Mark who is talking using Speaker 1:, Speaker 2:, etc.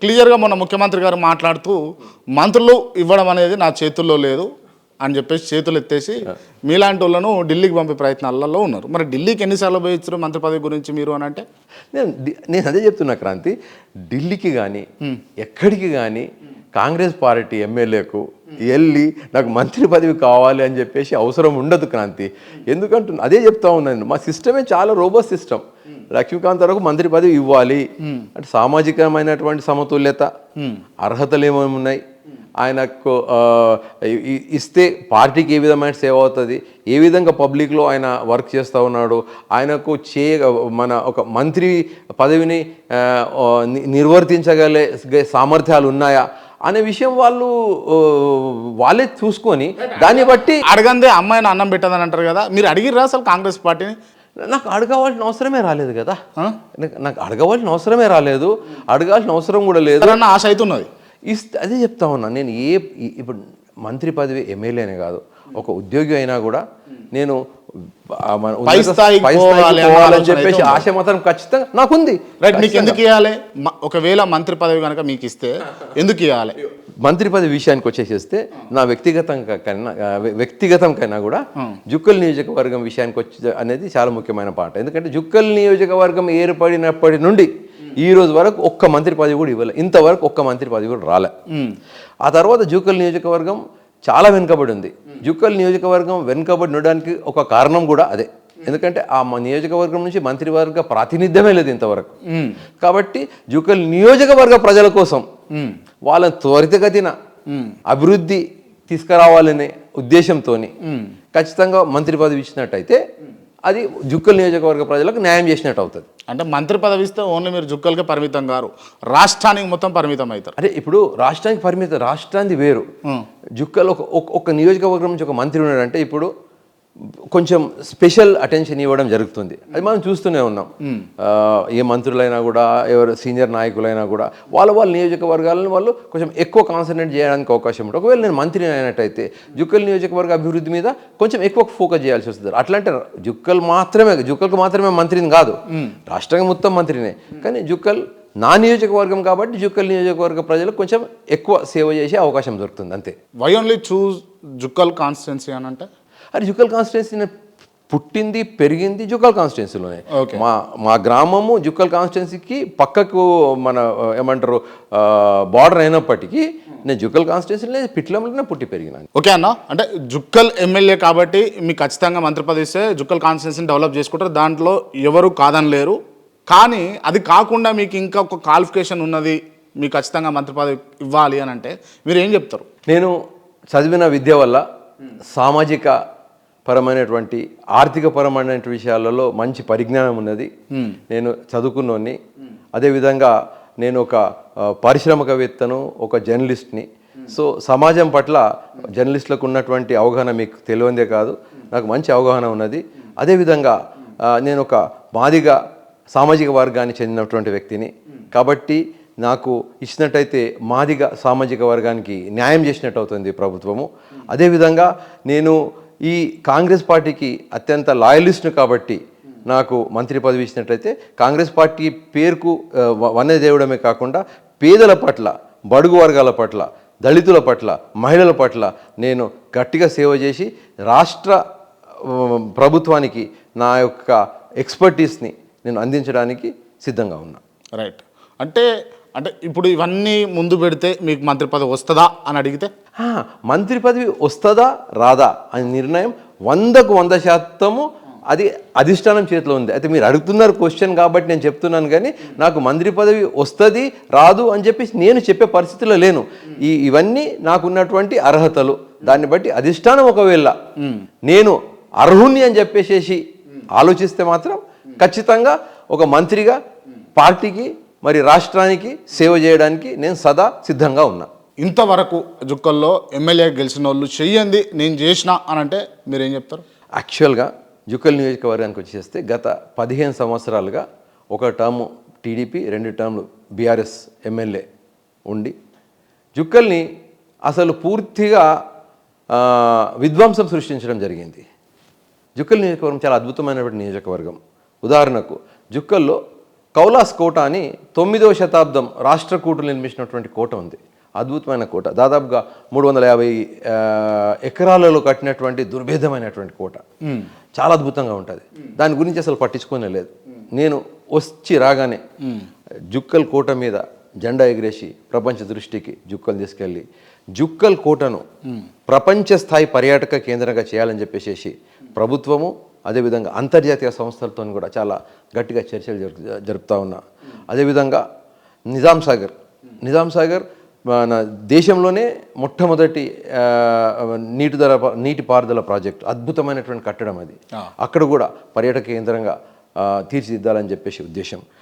Speaker 1: క్లియర్గా మొన్న ముఖ్యమంత్రి గారు మాట్లాడుతూ మంత్రులు ఇవ్వడం అనేది నా చేతుల్లో లేదు అని చెప్పేసి చేతులు ఎత్తేసి మీలాంటి వాళ్ళను ఢిల్లీకి పంపే ప్రయత్నాలలో ఉన్నారు. మరి ఢిల్లీకి ఎన్నిసార్లు పోయి ఇచ్చారు మంత్రి పదవి గురించి మీరు అని అంటే?
Speaker 2: నేను అదే చెప్తున్నా క్రాంతి, ఢిల్లీకి కానీ ఎక్కడికి కానీ కాంగ్రెస్ పార్టీ ఎమ్మెల్యేకు వెళ్ళి నాకు మంత్రి పదవి కావాలి అని చెప్పేసి అవసరం ఉండదు క్రాంతి. ఎందుకంటున్నా అదే చెప్తా ఉన్నాను, మా సిస్టమే చాలా రోబోస్ట్ సిస్టమ్. లక్ష్మీకాంత్ వరకు మంత్రి పదవి ఇవ్వాలి అంటే సామాజికమైనటువంటి సమతుల్యత, అర్హతలు ఏమేమి ఉన్నాయి, ఆయనకు ఇస్తే పార్టీకి ఏ విధమైన సేవ అవుతుంది, ఏ విధంగా పబ్లిక్లో ఆయన వర్క్ చేస్తూ ఉన్నాడు, ఆయనకు మన ఒక మంత్రి పదవిని నిర్వర్తించగలే సామర్థ్యాలు ఉన్నాయా అనే విషయం వాళ్ళే చూసుకొని దాన్ని బట్టి.
Speaker 1: అడగందే అమ్మాయిని అన్నం పెట్టదని అంటారు కదా, మీరు అడిగిర్రా అసలు కాంగ్రెస్ పార్టీని?
Speaker 2: నాకు అడగవలసిన అవసరమే రాలేదు కదా, నాకు అడగవలసిన అవసరమే రాలేదు, అడగాల్సిన అవసరం కూడా లేదు
Speaker 1: అన్న ఆశ అవుతున్నది.
Speaker 2: అదే చెప్తా ఉన్నా నేను. ఇప్పుడు మంత్రి పదవి ఎమ్మెల్యేనే కాదు, ఒక ఉద్యోగి అయినా కూడా నేను పోవాలని చెప్పేసి ఆశ మాత్రం ఖచ్చితంగా నాకుంది.
Speaker 1: రైట్, మీకు ఎందుకు ఇవ్వాలి? ఒకవేళ మంత్రి పదవి కనుక మీకు ఇస్తే ఎందుకు ఇవ్వాలి?
Speaker 2: మంత్రి పదవి విషయానికి వచ్చేసేస్తే నా వ్యక్తిగతం కన్నా కూడా జుక్కల్ నియోజకవర్గం విషయానికి వచ్చే అనేది చాలా ముఖ్యమైన పాట. ఎందుకంటే జుక్కల్ నియోజకవర్గం ఏర్పడినప్పటి నుండి ఈ రోజు వరకు ఒక్క మంత్రి పదవి కూడా ఇవ్వలే, ఇంతవరకు ఒక్క మంత్రి పదవి కూడా రాలే. ఆ తర్వాత జుక్కల్ నియోజకవర్గం చాలా వెనుకబడి ఉంది. జుక్కల్ నియోజకవర్గం వెనుకబడి ఉండడానికి ఒక కారణం కూడా అదే. ఎందుకంటే ఆ నియోజకవర్గం నుంచి మంత్రివర్గ ప్రాతినిధ్యమే లేదు ఇంతవరకు. కాబట్టి జుక్కల్ నియోజకవర్గ ప్రజల కోసం వాళ్ళని త్వరితగతిన అభివృద్ధి తీసుకురావాలనే ఉద్దేశంతో ఖచ్చితంగా మంత్రి పదవి ఇచ్చినట్టయితే అది జుక్కల్ నియోజకవర్గ ప్రజలకు న్యాయం చేసినట్టు అవుతుంది.
Speaker 1: అంటే మంత్రి పదవి ఇస్తే ఓన్లీ మీరు జుక్కల్కే పరిమితం గారు, రాష్ట్రానికి మొత్తం పరిమితం అవుతారు.
Speaker 2: అంటే ఇప్పుడు రాష్ట్రానికి పరిమితం, రాష్ట్రానికి వేరు. జుక్కల్ ఒక నియోజకవర్గం నుంచి ఒక మంత్రి ఉన్నాడంటే ఇప్పుడు కొంచెం స్పెషల్ అటెన్షన్ ఇవ్వడం జరుగుతుంది. అది మనం చూస్తూనే ఉన్నాం. ఏ మంత్రులైనా కూడా, ఎవరు సీనియర్ నాయకులైనా కూడా వాళ్ళ నియోజకవర్గాలను వాళ్ళు కొంచెం ఎక్కువ కాన్సన్ట్రేట్ చేయడానికి అవకాశం ఉంటుంది. ఒకవేళ నేను మంత్రి అయినట్టయితే జుక్కల్ నియోజకవర్గ అభివృద్ధి మీద కొంచెం ఎక్కువ ఫోకస్ చేయాల్సి వస్తుంది. అట్లాంటి జుక్కల్కి మాత్రమే మంత్రిని కాదు, రాష్ట్రంగా మొత్తం మంత్రినే. కానీ జుక్కల్ నా నియోజకవర్గం కాబట్టి జుక్కల్ నియోజకవర్గ ప్రజలకు కొంచెం ఎక్కువ సేవ చేసే అవకాశం దొరుకుతుంది అంతే.
Speaker 1: Why only choose Jukkal constituency అని అంటే?
Speaker 2: అది జుక్కల్ కాన్స్టిట్యున్సీ పుట్టింది పెరిగింది జుక్కల్ కాన్స్టిట్యున్సీలోనే. మా గ్రామము జుక్కల్ కాన్స్టిట్యున్సీకి పక్కకు మన ఏమంటారు బార్డర్ అయినప్పటికీ నేను జుక్కల్ కాన్స్టిట్యున్సీలో పిట్లంలోనే పుట్టి పెరిగినాను.
Speaker 1: ఓకే అన్న, అంటే జుక్కల్ ఎమ్మెల్యే కాబట్టి మీకు ఖచ్చితంగా మంత్రి పదవి ఇస్తే జుక్కల్ కాన్స్టిట్యున్సీని డెవలప్ చేసుకుంటారు, దాంట్లో ఎవరు కాదనలేరు. కానీ అది కాకుండా మీకు ఇంకా ఒక క్వాలిఫికేషన్ ఉన్నది, మీకు ఖచ్చితంగా మంత్రి పదవి ఇవ్వాలి అని అంటే మీరు ఏం చెప్తారు?
Speaker 2: నేను చదివిన విద్య వల్ల సామాజిక పరమైనటువంటి ఆర్థిక పరమైనటువంటి విషయాలలో మంచి పరిజ్ఞానం ఉన్నది. నేను చదువుకున్నోని. అదేవిధంగా నేను ఒక పారిశ్రామికవేత్తను, ఒక జర్నలిస్ట్ని. సో సమాజం పట్ల జర్నలిస్టులకు ఉన్నటువంటి అవగాహన మీకు తెలియందే కాదు, నాకు మంచి అవగాహన ఉన్నది. అదేవిధంగా నేను ఒక మాదిగ సామాజిక వర్గానికి చెందినటువంటి వ్యక్తిని కాబట్టి నాకు ఇచ్చినట్టయితే మాదిగ సామాజిక వర్గానికి న్యాయం చేసినట్టు అవుతుంది ప్రభుత్వము. అదేవిధంగా నేను ఈ కాంగ్రెస్ పార్టీకి అత్యంత లాయలిస్ట్ను కాబట్టి నాకు మంత్రి పదవి ఇచ్చినట్లయితే కాంగ్రెస్ పార్టీ పేరుకు వన్నె దేవుడమే కాకుండా పేదల పట్ల, బడుగు వర్గాల పట్ల, దళితుల పట్ల, మహిళల పట్ల నేను గట్టిగా సేవ చేసి రాష్ట్ర ప్రభుత్వానికి నా యొక్క ఎక్స్పర్టీస్ని నేను అందించడానికి సిద్ధంగా ఉన్నా.
Speaker 1: రైట్, అంటే ఇప్పుడు ఇవన్నీ ముందు పెడితే మీకు మంత్రి పదవి వస్తుందా అని అడిగితే?
Speaker 2: మంత్రి పదవి వస్తుందా రాదా అనే నిర్ణయం 100% అది అధిష్టానం చేతిలో ఉంది. అయితే మీరు అడుగుతున్నారు క్వశ్చన్ కాబట్టి నేను చెప్తున్నాను, కానీ నాకు మంత్రి పదవి వస్తుంది రాదు అని చెప్పేసి నేను చెప్పే పరిస్థితిలో లేను. ఇవన్నీ నాకున్నటువంటి అర్హతలు, దాన్ని బట్టి అధిష్టానం ఒకవేళ నేను అర్హుణ్ణి అని చెప్పేసి ఆలోచిస్తే మాత్రం ఖచ్చితంగా ఒక మంత్రిగా పార్టీకి మరి రాష్ట్రానికి సేవ చేయడానికి నేను సదా సిద్ధంగా ఉన్నా.
Speaker 1: ఇంతవరకు జుక్కల్లో ఎమ్మెల్యే గెలిచిన వాళ్ళు చెయ్యండి నేను చేసిన అని అంటే మీరేం చెప్తారు?
Speaker 2: యాక్చువల్గా జుక్కల్ నియోజకవర్గానికి వచ్చేస్తే గత 15 సంవత్సరాలుగా ఒక టర్ము టీడీపీ, 2 టర్ములు బీఆర్ఎస్ ఎమ్మెల్యే ఉండి జుక్కల్ని అసలు పూర్తిగా విధ్వంసం సృష్టించడం జరిగింది. జుక్కల్ నియోజకవర్గం చాలా అద్భుతమైనటువంటి నియోజకవర్గం. ఉదాహరణకు జుక్కల్లో కౌలాస్ కోట అని 9వ శతాబ్దం రాష్ట్రకూటులు నిర్మించినటువంటి కోట ఉంది. అద్భుతమైన కోట, దాదాపుగా 350 ఎకరాలలో కట్టినటువంటి దుర్భేదమైనటువంటి కోట. చాలా అద్భుతంగా ఉంటుంది. దాని గురించి అసలు పట్టించుకునే లేదు. నేను వచ్చి రాగానే జుక్కల్ కోట మీద జెండా ఎగిరేసి ప్రపంచ దృష్టికి జుక్కలు తీసుకెళ్ళి జుక్కల్ కోటను ప్రపంచ స్థాయి పర్యాటక కేంద్రంగా చేయాలని చెప్పేసి ప్రభుత్వము అదేవిధంగా అంతర్జాతీయ సంస్థలతో కూడా చాలా గట్టిగా చర్చలు జరుపుతూ ఉన్నా. అదేవిధంగా నిజాం సాగర్ మన దేశంలోనే మొట్టమొదటి నీటిపారుదల ప్రాజెక్టు, అద్భుతమైనటువంటి కట్టడం అది. అక్కడ కూడా పర్యాటక కేంద్రంగా తీర్చిదిద్దాలని చెప్పేసి ఉద్దేశం.